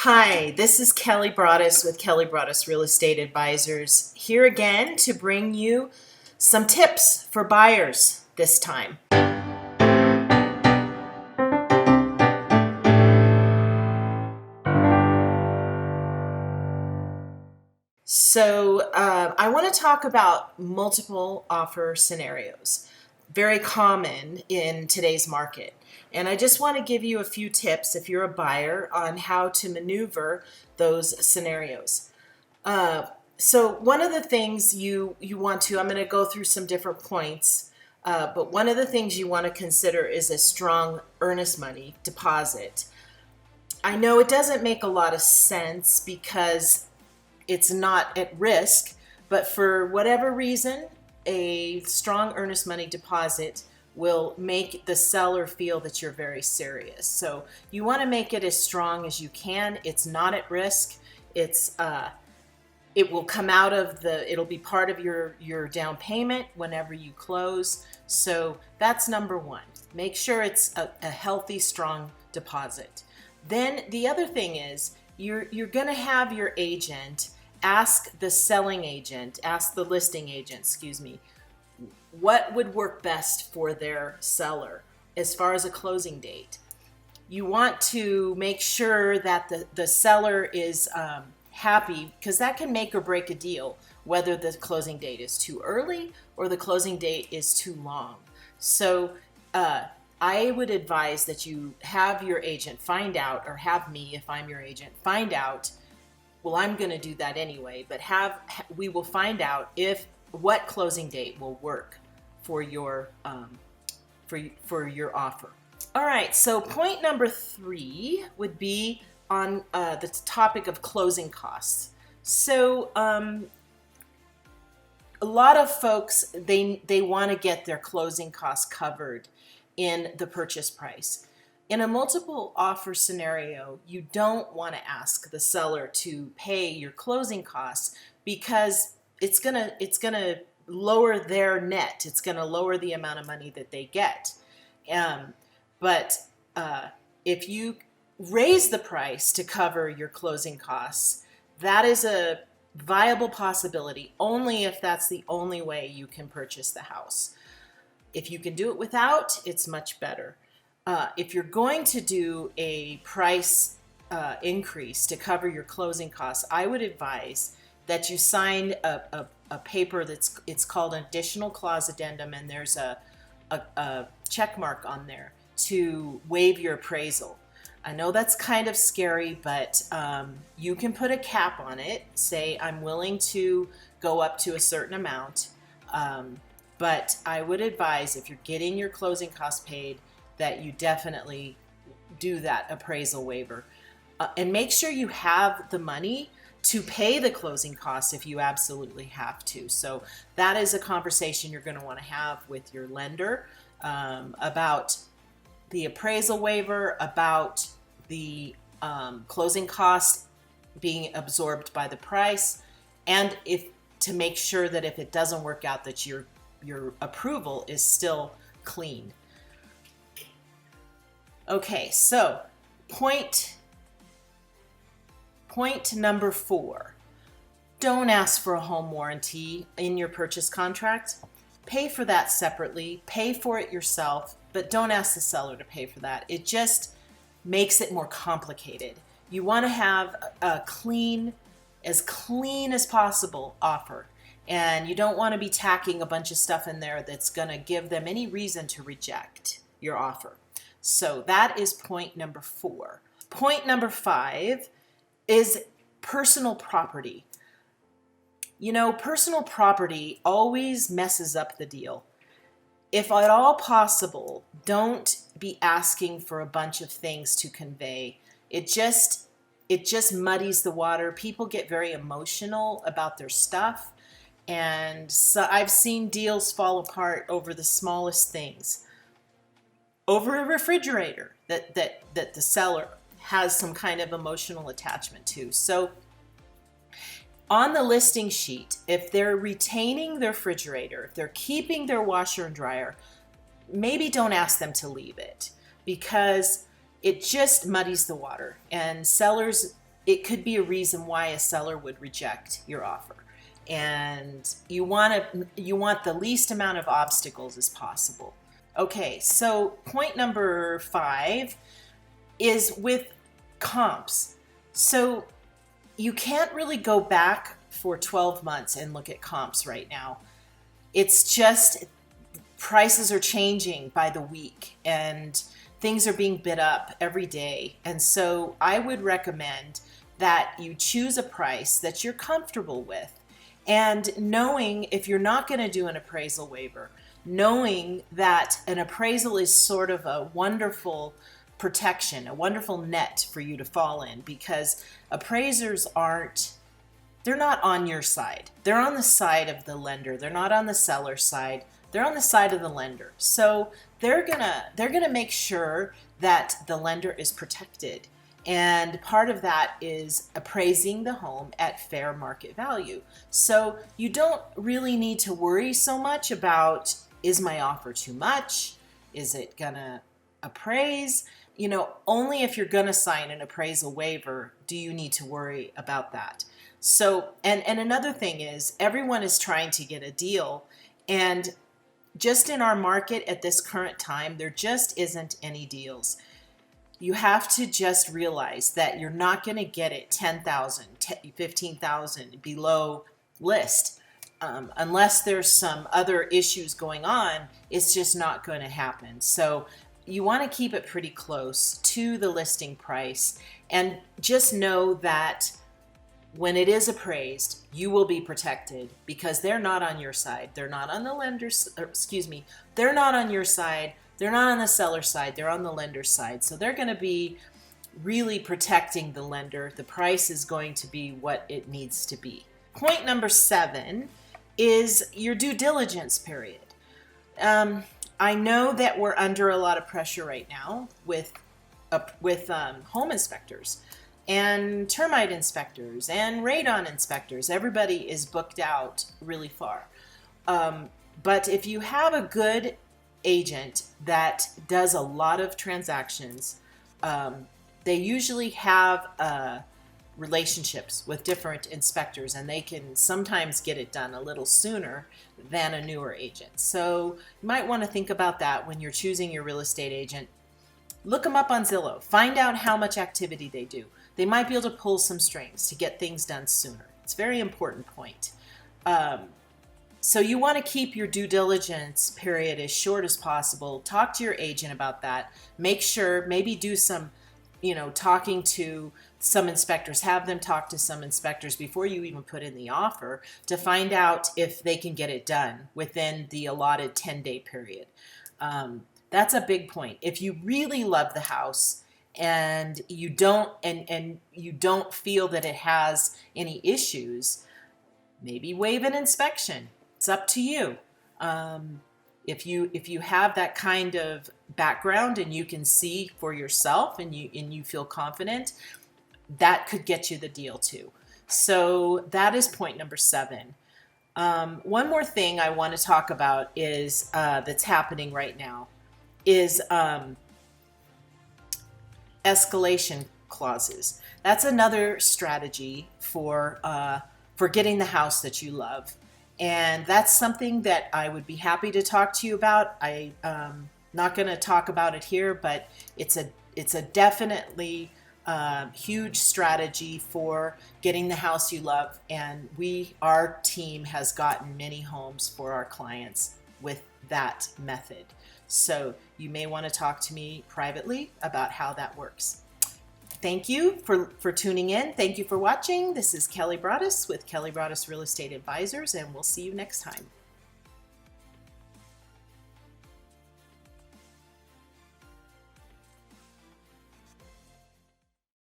Hi, this is Kelly Broaddus with Kelly Broaddus Real Estate Advisors, here again to bring you some tips for buyers this time. So I want to talk about multiple offer scenarios, very common in today's market. And I just want to give you a few tips if you're a buyer on how to maneuver those scenarios. So one of the things you want to, I'm going to go through some different points, but one of the things you want to consider is a strong earnest money deposit. I know it doesn't make a lot of sense because it's not at risk, but for whatever reason, a strong earnest money deposit will make the seller feel that you're very serious. So you want to make it as strong as you can. It's not at risk. It will come out of it'll be part of your down payment whenever you close. So that's number one. Make sure it's a healthy, strong deposit. Then the other thing is you're going to have your agent ask the listing agent, what would work best for their seller as far as a closing date. You want to make sure that the seller is happy, because that can make or break a deal, whether the closing date is too early or the closing date is too long. So I would advise that you have your agent find out, or have me, if I'm your agent, find out. Well, I'm going to do that anyway, but we will find out what closing date will work for your offer. All right, so point number 3 would be on the topic of closing costs. So a lot of folks, they want to get their closing costs covered in the purchase price. In a multiple offer scenario, you don't want to ask the seller to pay your closing costs, because it's gonna lower their net. It's gonna lower the amount of money that they get. But if you raise the price to cover your closing costs, that is a viable possibility only if that's the only way you can purchase the house. If you can do it without, it's much better. If you're going to do a price increase to cover your closing costs, I would advise that you sign a paper it's called an additional clause addendum, and there's a check mark on there to waive your appraisal. I know that's kind of scary, but you can put a cap on it. Say, I'm willing to go up to a certain amount, but I would advise, if you're getting your closing costs paid, that you definitely do that appraisal waiver. And make sure you have the money to pay the closing costs if you absolutely have to. So that is a conversation you're going to want to have with your lender about the appraisal waiver, about the closing costs being absorbed by the price, and to make sure that if it doesn't work out, that your approval is still clean. Okay, so point number 4, don't ask for a home warranty in your purchase contract. Pay for that separately, pay for it yourself, but don't ask the seller to pay for that. It just makes it more complicated. You want to have a as clean as possible offer, and you don't want to be tacking a bunch of stuff in there that's going to give them any reason to reject your offer. So that is point number 4. Point number 5 is personal property. You know, personal property always messes up the deal. If at all possible, don't be asking for a bunch of things to convey. It just muddies the water. People get very emotional about their stuff, and so I've seen deals fall apart over the smallest things. Over a refrigerator that the seller has some kind of emotional attachment to. So on the listing sheet, if they're retaining their refrigerator, if they're keeping their washer and dryer, maybe don't ask them to leave it, because it just muddies the water. And sellers it could be a reason why a seller would reject your offer. And you want the least amount of obstacles as possible. Okay, so point number 5 is with comps. So you can't really go back for 12 months and look at comps right now. It's just prices are changing by the week and things are being bid up every day. And so I would recommend that you choose a price that you're comfortable with. And knowing if you're not going to do an appraisal waiver, knowing that an appraisal is sort of a wonderful protection, a wonderful net for you to fall in, because appraisers they're not on your side. They're on the side of the lender. They're not on the seller side. They're on the side of the lender. So they're gonna make sure that the lender is protected. And part of that is appraising the home at fair market value. So you don't really need to worry so much about, is my offer too much? Is it gonna appraise? Only if you're gonna sign an appraisal waiver do you need to worry about that. So, and another thing is, everyone is trying to get a deal, and just in our market at this current time, there just isn't any deals. You have to just realize that you're not going to get it 10,000, 15,000 below list. Unless there's some other issues going on, it's just not going to happen. So you want to keep it pretty close to the listing price, and just know that when it is appraised, you will be protected, because they're not on your side. They're not on the lender's, they're not on your side. They're not on the seller's side. They're on the lender's side. So they're going to be really protecting the lender. The price is going to be what it needs to be. Point number 7 is your due diligence period. I know that we're under a lot of pressure right now with home inspectors and termite inspectors and radon inspectors. Everybody is booked out really far. But if you have a good agent that does a lot of transactions, they usually have relationships with different inspectors, and they can sometimes get it done a little sooner than a newer agent. So you might want to think about that when you're choosing your real estate agent. Look them up on Zillow. Find out how much activity they do. They might be able to pull some strings to get things done sooner. It's a very important point. So you want to keep your due diligence period as short as possible. Talk to your agent about that. Make sure, maybe do some, talking to some inspectors. Have them talk to some inspectors before you even put in the offer, to find out if they can get it done within the allotted 10-day period. That's a big point. If you really love the house and you don't feel that it has any issues, maybe waive an inspection. It's up to you. If you have that kind of background and you can see for yourself and you feel confident, that could get you the deal too. So that is point number 7. One more thing I want to talk about is that's happening right now is escalation clauses. That's another strategy for getting the house that you love. And that's something that I would be happy to talk to you about. I'm not going to talk about it here, but it's a definitely huge strategy for getting the house you love. And our team has gotten many homes for our clients with that method. So you may want to talk to me privately about how that works. Thank you for tuning in. Thank you for watching. This is Kelly Broaddus with Kelly Broaddus Real Estate Advisors, and we'll see you next time.